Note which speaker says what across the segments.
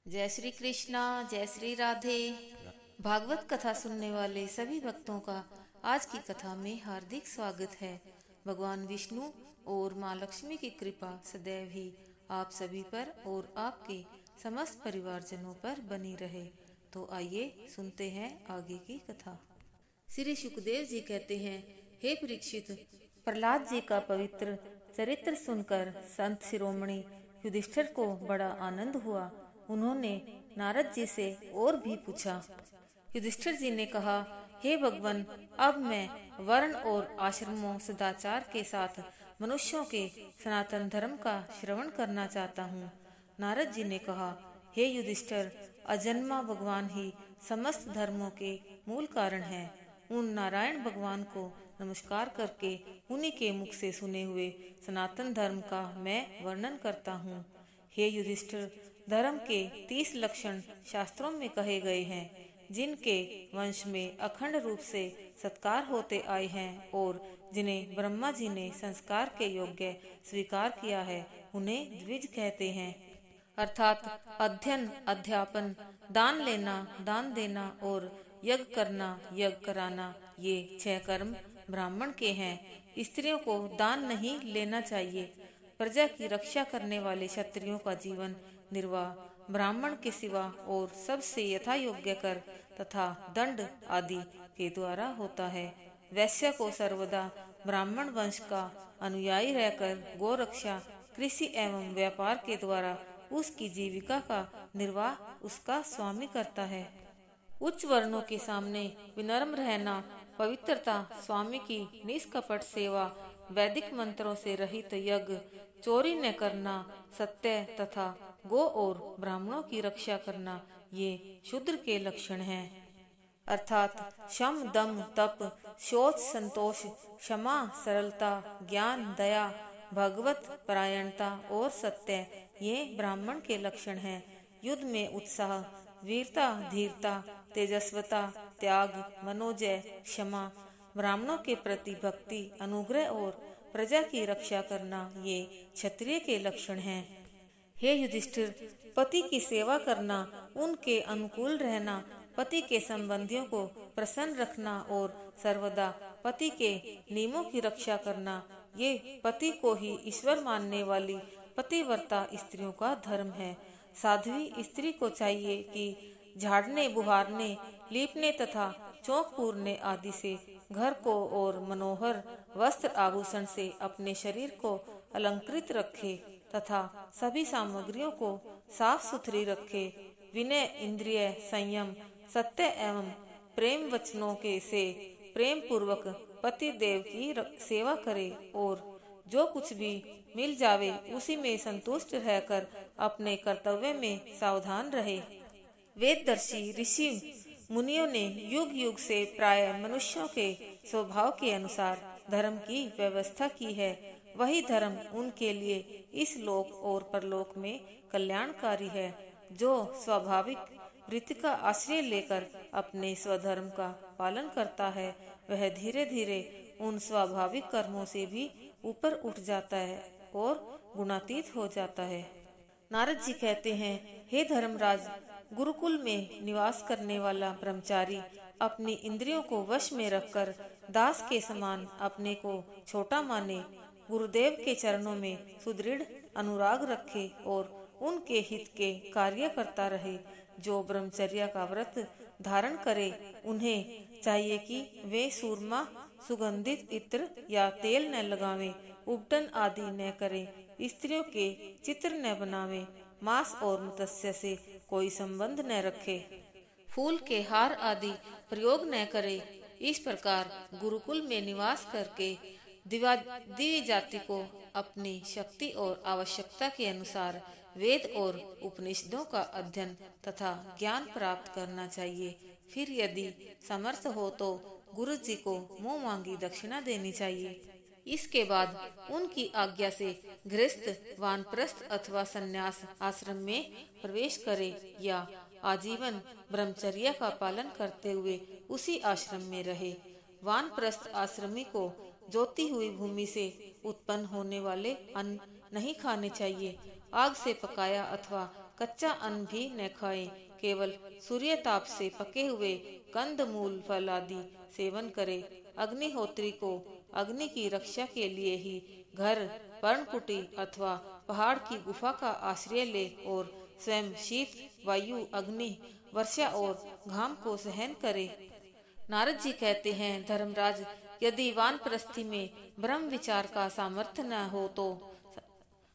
Speaker 1: जय श्री कृष्णा, जय श्री राधे। भागवत कथा सुनने वाले सभी भक्तों का आज की कथा में हार्दिक स्वागत है। भगवान विष्णु और माँ लक्ष्मी की कृपा सदैव ही आप सभी पर और आपके समस्त परिवारजनों पर बनी रहे। तो आइए सुनते हैं आगे की कथा। श्री सुखदेव जी कहते हैं, हे परीक्षित, प्रहलाद जी का पवित्र चरित्र सुनकर संत शिरोमणि युधिष्ठिर को बड़ा आनंद हुआ। उन्होंने नारद जी से और भी पूछा। युधिष्ठिर जी ने कहा, हे भगवान, अब मैं वर्ण और आश्रमों सदाचार के साथ मनुष्यों के सनातन धर्म का श्रवण करना चाहता हूँ। नारद जी ने कहा, हे युधिष्ठिर, अजन्मा भगवान ही समस्त धर्मों के मूल कारण है। उन नारायण भगवान को नमस्कार करके उन्हीं के मुख से सुने हुए सनातन धर्म का मैं वर्णन करता हूँ। हे युधिष्ठिर, धर्म के 30 लक्षण शास्त्रों में कहे गए हैं, जिनके वंश में अखंड रूप से सत्कार होते आए हैं और जिन्हें ब्रह्मा जी ने संस्कार के योग्य स्वीकार किया है, उन्हें द्विज कहते हैं। अर्थात अध्ययन, अध्यापन, दान लेना, दान देना और यज्ञ करना, यज्ञ कराना, ये 6 कर्म ब्राह्मण के हैं। स्त्रियों को दान नहीं लेना चाहिए। प्रजा की रक्षा करने वाले क्षत्रियों का जीवन निर्वाह ब्राह्मण के सिवा और सबसे यथा योग्य कर तथा दंड आदि के द्वारा होता है। वैश्य को सर्वदा ब्राह्मण वंश का अनुयायी रहकर गोरक्षा, कृषि एवं व्यापार के द्वारा उसकी जीविका का निर्वाह उसका स्वामी करता है। उच्च वर्णों के सामने विनम्र रहना, पवित्रता, स्वामी की निष्कपट सेवा, वैदिक मंत्रों से रहित यज्ञ, चोरी न करना, सत्य तथा गो और ब्राह्मणों की रक्षा करना, ये शूद्र के लक्षण हैं। अर्थात शम, दम, तप, शौच, संतोष, क्षमा, सरलता, ज्ञान, दया, भगवत परायणता और सत्य, ये ब्राह्मण के लक्षण हैं। युद्ध में उत्साह, वीरता, धीरता, तेजस्वता, त्याग, मनोजय, क्षमा, ब्राह्मणों के प्रति भक्ति, अनुग्रह और प्रजा की रक्षा करना, ये क्षत्रिय के लक्षण हैं। हे युधिष्ठिर, पति की सेवा करना, उनके अनुकूल रहना, पति के संबंधियों को प्रसन्न रखना और सर्वदा पति के नियमों की रक्षा करना, ये पति को ही ईश्वर मानने वाली पतिव्रता स्त्रियों का धर्म है। साध्वी स्त्री को चाहिए कि झाड़ने, बुहारने, लीपने तथा चौक पूरने आदि से घर को और मनोहर वस्त्र आभूषण से अपने शरीर को अलंकृत रखे तथा सभी सामग्रियों को साफ सुथरी रखे। विनय, इंद्रिय संयम, सत्य एवं प्रेम वचनों के से प्रेम पूर्वक पति देव की सेवा करे और जो कुछ भी मिल जावे उसी में संतुष्ट रहकर अपने कर्तव्य में सावधान रहे। वेददर्शी ऋषि मुनियों ने युग युग से प्राय मनुष्यों के स्वभाव के अनुसार धर्म की व्यवस्था की है। वही धर्म उनके लिए इस लोक और परलोक में कल्याणकारी है। जो स्वाभाविक वृत्ति का आश्रय लेकर अपने स्वधर्म का पालन करता है, वह धीरे धीरे उन स्वाभाविक कर्मों से भी ऊपर उठ जाता है और गुणातीत हो जाता है। नारद जी कहते हैं, हे धर्मराज, गुरुकुल में निवास करने वाला ब्रह्मचारी अपनी इंद्रियों को वश में रखकर दास के समान अपने को छोटा माने, गुरुदेव के चरणों में सुदृढ़ अनुराग रखे और उनके हित के कार्य करता रहे। जो ब्रह्मचर्य का व्रत धारण करे, उन्हें चाहिए कि वे सूरमा, सुगंधित इत्र या तेल न लगावें, उपटन आदि न करें, स्त्रियों के चित्र न बनावें, मांस और मत्स्य से कोई संबंध न रखे, फूल के हार आदि प्रयोग न करे। इस प्रकार गुरुकुल में निवास करके दिव्य जाति को अपनी शक्ति और आवश्यकता के अनुसार वेद और उपनिषदों का अध्ययन तथा ज्ञान प्राप्त करना चाहिए। फिर यदि समर्थ हो तो गुरु जी को मुंह मांगी दक्षिणा देनी चाहिए। इसके बाद उनकी आज्ञा से गृहस्थ, वानप्रस्थ अथवा संन्यास आश्रम में प्रवेश करे या आजीवन ब्रह्मचर्य का पालन करते हुए उसी आश्रम में रहे। वानप्रस्थ आश्रमी को जोती हुई भूमि से उत्पन्न होने वाले अन्न नहीं खाने चाहिए। आग से पकाया अथवा कच्चा अन्न भी न खाएं, केवल सूर्य ताप से पके हुए कंद मूल फल आदि सेवन करें। अग्निहोत्री को अग्नि की रक्षा के लिए ही घर, पर्णकुटी अथवा पहाड़ की गुफा का आश्रय ले और स्वयं शीत, वायु, अग्नि, वर्षा और घाम को सहन करे। नारद जी कहते हैं, धर्मराज, यदि वानप्रस्थी में ब्रह्म विचार का सामर्थ्य न हो तो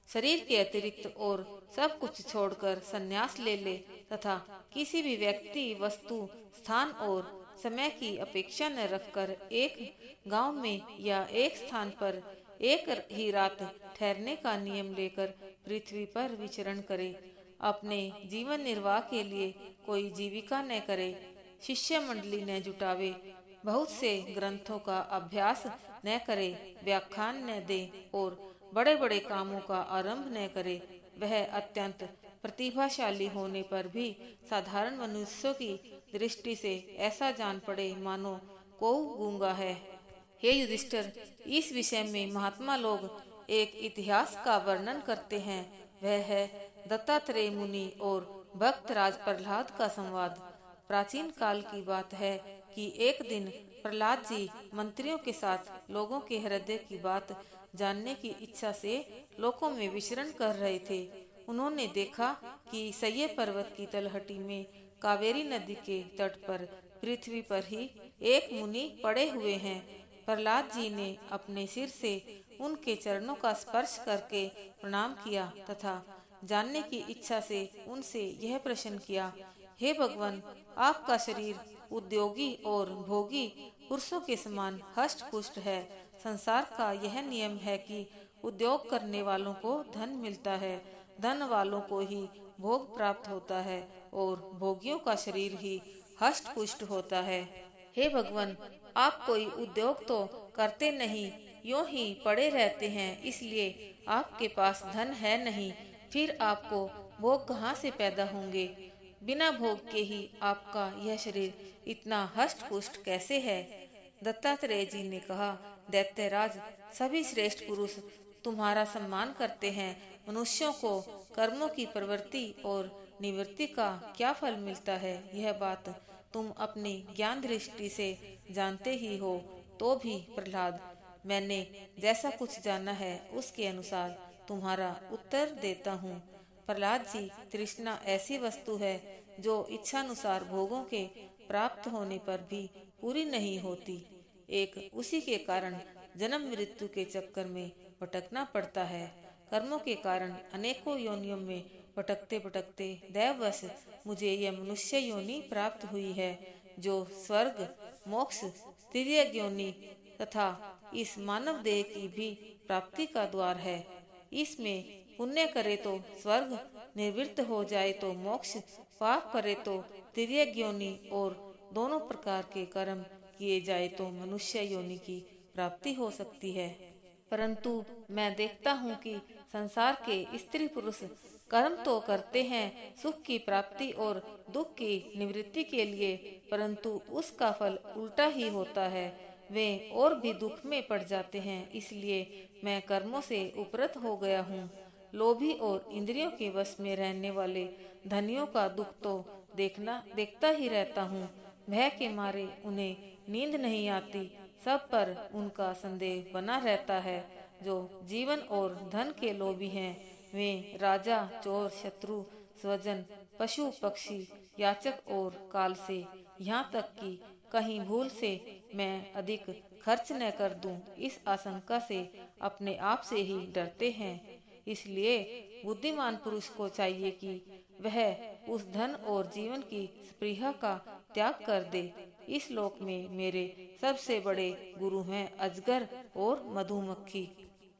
Speaker 1: शरीर के अतिरिक्त और सब कुछ छोड़कर संन्यास ले ले तथा किसी भी व्यक्ति, वस्तु, स्थान और समय की अपेक्षा न रखकर एक गांव में या एक स्थान पर एक ही रात ठहरने का नियम लेकर पृथ्वी पर विचरण करे। अपने जीवन निर्वाह के लिए कोई जीविका न करे, शिष्य मंडली न जुटावे, बहुत से ग्रंथों का अभ्यास न करे, व्याख्यान न दे और बड़े बड़े कामों का आरंभ न करे। वह अत्यंत प्रतिभाशाली होने पर भी साधारण मनुष्यों की दृष्टि से ऐसा जान पड़े मानो कोई गूंगा है। हे युधिष्ठिर, इस विषय में महात्मा लोग एक इतिहास का वर्णन करते हैं। वह है दत्तात्रेय मुनि और भक्त राज प्रहलाद का संवाद। प्राचीन काल की बात है कि एक दिन प्रहलाद जी मंत्रियों के साथ लोगों के हृदय की बात जानने की इच्छा से लोकों में विचरण कर रहे थे। उन्होंने देखा कि सह्य पर्वत की तलहटी में कावेरी नदी के तट पर पृथ्वी पर ही एक मुनि पड़े हुए हैं। प्रहलाद जी ने अपने सिर से उनके चरणों का स्पर्श करके प्रणाम किया तथा जानने की इच्छा से उनसे यह प्रश्न किया, हे भगवान, आपका शरीर उद्योगी और भोगी पुरुषों के समान हष्ट पुष्ट है। संसार का यह नियम है कि उद्योग करने वालों को धन मिलता है, धन वालों को ही भोग प्राप्त होता है और भोगियों का शरीर ही हष्ट पुष्ट होता है। हे भगवान, आप कोई उद्योग तो करते नहीं, यूं ही पड़े रहते हैं, इसलिए आपके पास धन है नहीं, फिर आपको भोग कहाँ से पैदा होंगे? बिना भोग के ही आपका यह शरीर इतना हष्ट पुष्ट कैसे है? दत्तात्रेय जी ने कहा, दैत्यराज, सभी श्रेष्ठ पुरुष तुम्हारा सम्मान करते हैं। मनुष्यों को कर्मों की प्रवृत्ति और निवृत्ति का क्या फल मिलता है, यह बात तुम अपनी ज्ञान दृष्टि से जानते ही हो। तो भी प्रहलाद, मैंने जैसा कुछ जाना है उसके अनुसार तुम्हारा उत्तर देता हूँ। प्रहलाद जी, तृष्णा ऐसी वस्तु है जो इच्छानुसार भोगों के प्राप्त होने पर भी पूरी नहीं होती। एक उसी के कारण जन्म मृत्यु के चक्कर में भटकना पड़ता है। कर्मों के कारण अनेकों योनियों में भटकते भटकते दैववश मुझे यह मनुष्य योनि प्राप्त हुई है, जो स्वर्ग, मोक्ष, तिर्यक योनि तथा इस मानव देह की भी प्राप्ति का द्वार है। इसमें पुण्य करे तो स्वर्ग, निवृत्त हो जाए तो मोक्ष, पाप करे तो तिर्यक योनि और दोनों प्रकार के कर्म किए जाए तो मनुष्य योनि की प्राप्ति हो सकती है। परंतु मैं देखता हूँ कि संसार के स्त्री पुरुष कर्म तो करते हैं सुख की प्राप्ति और दुख की निवृत्ति के लिए, परंतु उसका फल उल्टा ही होता है। वे और भी दुख में पड़ जाते हैं। इसलिए मैं कर्मों से उपरत हो गया हूँ। लोभी और इंद्रियों के वश में रहने वाले धनियों का दुख तो देखता ही रहता हूँ। भय के मारे उन्हें नींद नहीं आती, सब पर उनका संदेह बना रहता है। जो जीवन और धन के लोभी हैं, वे राजा, चोर, शत्रु, स्वजन, पशु, पक्षी, याचक और काल से, यहाँ तक कि कहीं भूल से मैं अधिक खर्च न कर दूं, इस आशंका से अपने आप से ही डरते हैं। इसलिए बुद्धिमान पुरुष को चाहिए कि वह उस धन और जीवन की स्पृहा का त्याग कर दे। इस लोक में मेरे सबसे बड़े गुरु हैं अजगर और मधुमक्खी।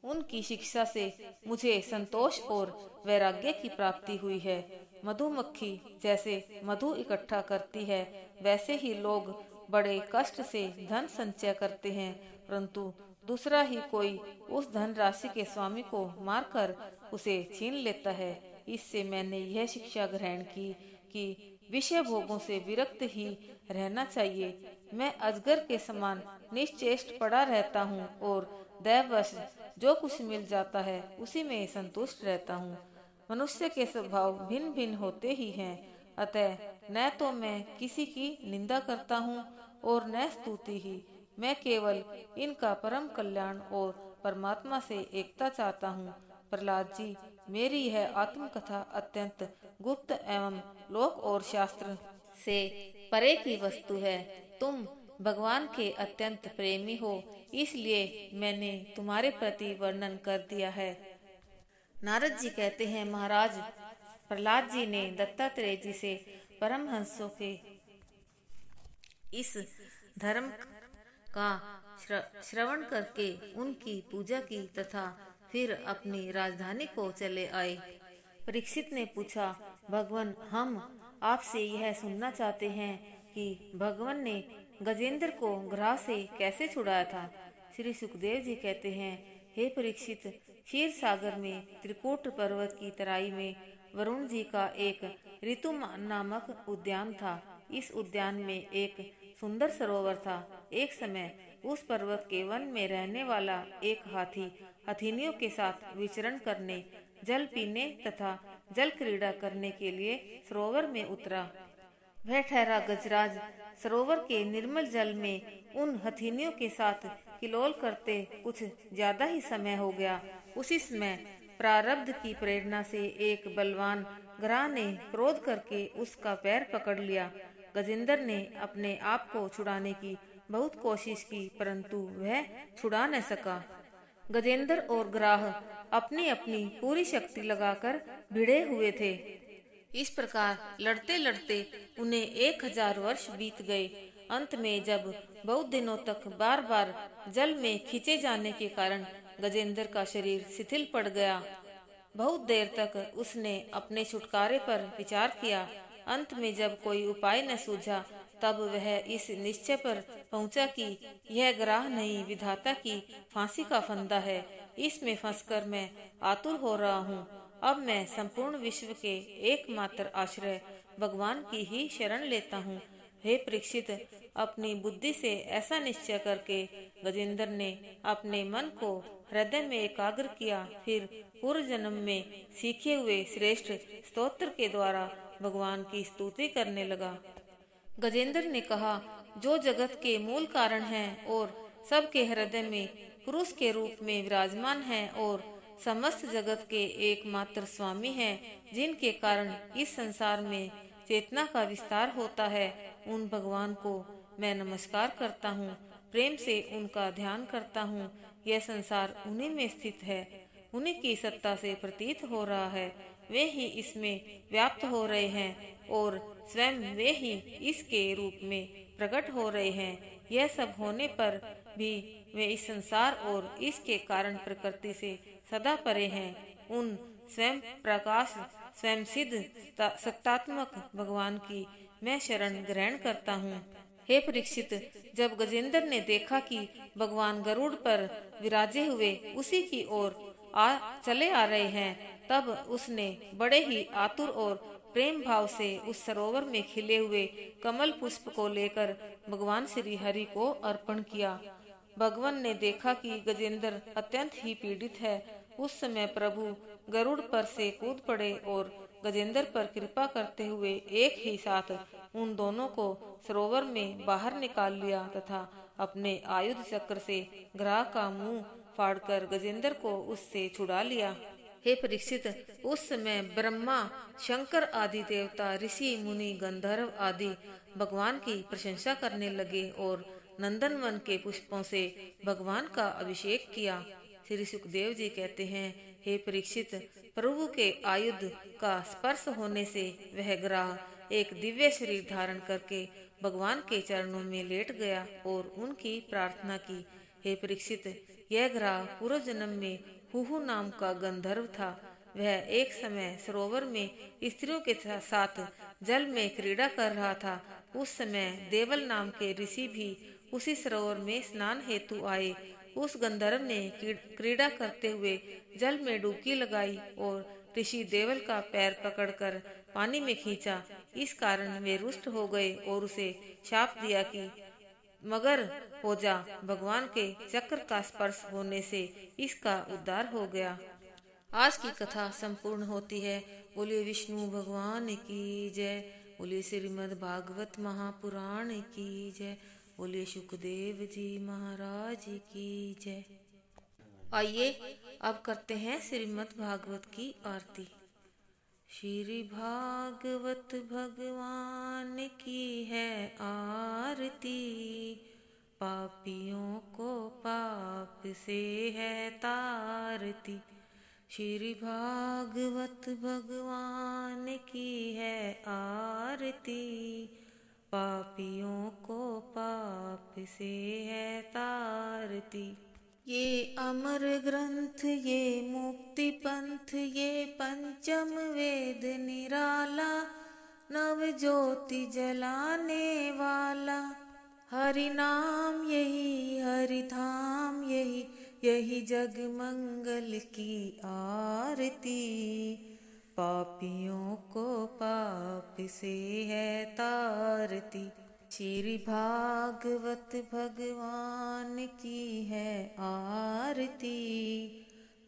Speaker 1: उनकी शिक्षा से मुझे संतोष और वैराग्य की प्राप्ति हुई है। मधुमक्खी जैसे मधु इकट्ठा करती है, वैसे ही लोग बड़े कष्ट से धन संचय करते हैं, परंतु दूसरा ही कोई उस धन राशि के स्वामी को मारकर उसे छीन लेता है। इससे मैंने यह शिक्षा ग्रहण की कि विषय भोगों से विरक्त ही रहना चाहिए। मैं अजगर के समान निश्चेष्ट पड़ा रहता हूँ और दैववश जो कुछ मिल जाता है उसी में संतुष्ट रहता हूँ। मनुष्य के स्वभाव भिन्न भिन्न होते ही हैं, अतः न तो मैं किसी की निंदा करता हूँ और न स्तुति ही। मैं केवल इनका परम कल्याण और परमात्मा से एकता चाहता हूँ। प्रहलाद जी, मेरी यह आत्मकथा अत्यंत गुप्त एवं लोक और शास्त्र से परे की वस्तु है। तुम भगवान के अत्यंत प्रेमी हो, इसलिए मैंने तुम्हारे प्रति वर्णन कर दिया है। नारद जी कहते हैं, महाराज, प्रहलाद जी ने दत्तात्रेय जी से परमहंसों के इस धर्म का श्रवण करके उनकी पूजा की तथा फिर अपनी राजधानी को चले आए। परीक्षित ने पूछा, भगवान, हम आपसे यह सुनना चाहते हैं कि भगवान ने गजेंद्र को ग्रह से कैसे छुड़ाया था। श्री सुखदेव जी कहते हैं, हे परीक्षित, क्षीर सागर में त्रिकूट पर्वत की तराई में वरुण जी का एक ऋतु नामक उद्यान था। इस उद्यान में एक सुंदर सरोवर था। एक समय उस पर्वत के वन में रहने वाला एक हाथी हथिनियों के साथ विचरण करने, जल पीने तथा जल क्रीड़ा करने के लिए सरोवर में उतरा। वह ठहरा गजराज सरोवर के निर्मल जल में उन हथिनियों के साथ किलोल करते कुछ ज्यादा ही समय हो गया। उसी समय प्रारब्ध की प्रेरणा से एक बलवान ग्राह ने क्रोध करके उसका पैर पकड़ लिया। गजेंद्र ने अपने आप को छुड़ाने की बहुत कोशिश की, परंतु वह छुड़ा न सका। गजेंद्र और ग्राह अपनी अपनी पूरी शक्ति लगाकर भिड़े हुए थे। इस प्रकार लड़ते लड़ते उन्हें 1000 वर्ष बीत गए। अंत में जब बहुत दिनों तक बार बार जल में खींचे जाने के कारण गजेंद्र का शरीर शिथिल पड़ गया, बहुत देर तक उसने अपने छुटकारे पर विचार किया। अंत में जब कोई उपाय न सूझा, तब वह इस निश्चय पर पहुंचा कि यह ग्रह नहीं, विधाता की फांसी का फंदा है। इसमें फंसकर मैं आतुर हो रहा हूँ। अब मैं संपूर्ण विश्व के एकमात्र आश्रय भगवान की ही शरण लेता हूँ। हे परीक्षित, अपनी बुद्धि से ऐसा निश्चय करके गजेंद्र ने अपने मन को हृदय में एकाग्र किया। फिर पूर्व जन्म में सीखे हुए श्रेष्ठ स्तोत्र के द्वारा भगवान की स्तुति करने लगा। गजेंद्र ने कहा, जो जगत के मूल कारण हैं और सबके हृदय में पुरुष के रूप में विराजमान हैं और समस्त जगत के एकमात्र स्वामी हैं, जिनके कारण इस संसार में चेतना का विस्तार होता है, उन भगवान को मैं नमस्कार करता हूँ, प्रेम से उनका ध्यान करता हूँ। यह संसार उन्हीं में स्थित है, उन्हीं की सत्ता से प्रतीत हो रहा है। वे ही इसमें व्याप्त हो रहे हैं और स्वयं वे ही इसके रूप में प्रकट हो रहे हैं। यह सब होने पर भी वे इस संसार और इसके कारण प्रकृति से सदा परे हैं। उन स्वयं प्रकाश, स्वयं सिद्ध सत्तात्मक भगवान की मैं शरण ग्रहण करता हूँ। हे परीक्षित, जब गजेंद्र ने देखा कि भगवान गरुड़ पर विराजे हुए उसी की ओर चले आ रहे हैं, तब उसने बड़े ही आतुर और प्रेम भाव से उस सरोवर में खिले हुए कमल पुष्प को लेकर भगवान श्री हरि को अर्पण किया। भगवान ने देखा कि गजेंद्र अत्यंत ही पीड़ित है। उस समय प्रभु गरुड़ पर से कूद पड़े और गजेंद्र पर कृपा करते हुए एक ही साथ उन दोनों को सरोवर में बाहर निकाल लिया तथा अपने आयुध चक्र से ग्रह का मुंह फाड़कर गजेंद्र को उससे छुड़ा लिया। हे परीक्षित, उस समय ब्रह्मा, शंकर आदि देवता, ऋषि, मुनि, गंधर्व आदि भगवान की प्रशंसा करने लगे और नंदन वन के पुष्पों से भगवान का अभिषेक किया। श्री सुखदेव जी कहते हैं, हे परीक्षित, प्रभु के आयुध का स्पर्श होने से वह ग्रह एक दिव्य शरीर धारण करके भगवान के चरणों में लेट गया और उनकी प्रार्थना की। हे परीक्षित, यह ग्रह पूर्व जन्म में हुहु नाम का गंधर्व था। वह एक समय सरोवर में स्त्रियों के साथ जल में क्रीड़ा कर रहा था। उस समय देवल नाम के ऋषि भी उसी सरोवर में स्नान हेतु आए। उस गंधर्व ने क्रीड़ा करते हुए जल में डुबकी लगाई और ऋषि देवल का पैर पकड़कर पानी में खींचा। इस कारण वे रुष्ट हो गए और उसे शाप दिया कि मगर हो जा। भगवान के चक्र का स्पर्श होने से इसका उद्धार हो गया। आज की कथा संपूर्ण होती है। बोलिए विष्णु भगवान की जय। बोलिए श्रीमद् भागवत महापुराण की जय। बोलिए सुखदेव जी महाराज की जय। आइए अब करते हैं श्रीमद् भागवत की आरती। श्री भागवत भगवान की है आरती, पापियों को पाप से है तारती। श्री भागवत भगवान की है आरती, पापियों को पाप से है तारती। ये अमर ग्रंथ, ये मुक्ति पंथ, ये पंचम वेद निराला, नव ज्योति जलाने वाला। हरि नाम यही, हरि धाम यही, यही जग मंगल की आरती। पापियों को पाप से है तारती। श्री भागवत भगवान की है आरती,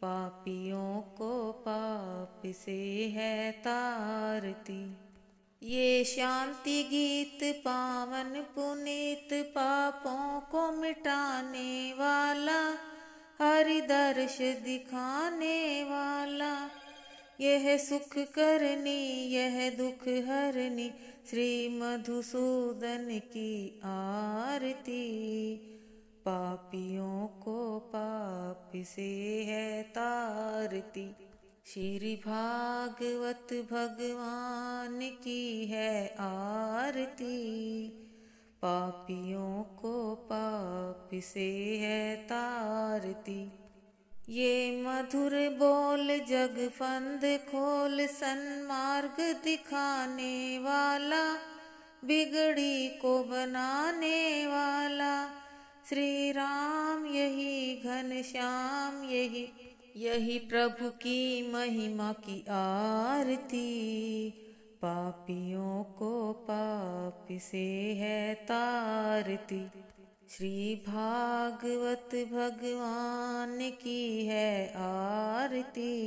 Speaker 1: पापियों को पाप से है तारती। ये शांति गीत पावन पुनीत, पापों को मिटाने वाला, हरि दर्श दिखाने वाला। यह सुख करनी, यह दुख हरनी, श्री मधुसूदन की आरती। पापियों को पाप से है तारती। श्री भागवत भगवान की है आरती, पापियों को पाप से है तारती। ये मधुर बोल जग फंद खोल, सन्मार्ग दिखाने वाला, बिगड़ी को बनाने वाला। श्री राम यही, घनश्याम यही, यही प्रभु की महिमा की आरती। पापियों को पाप से है तारती। श्री भागवत भगवान की है आरती,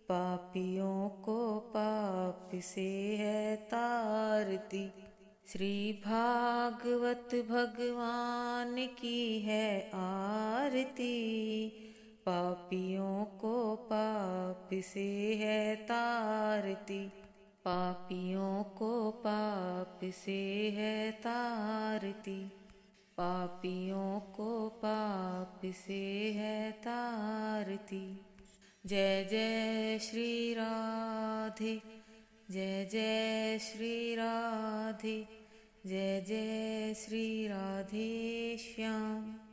Speaker 1: पापियों को पाप से है तारती। श्री भागवत भगवान की है आरती, पापियों को पाप से है तारती। पापियों को पाप से है तारती। पापियों को पाप से है तारती। जय जय श्री राधे, जय जय श्री राधे, जय जय श्री राधे श्याम।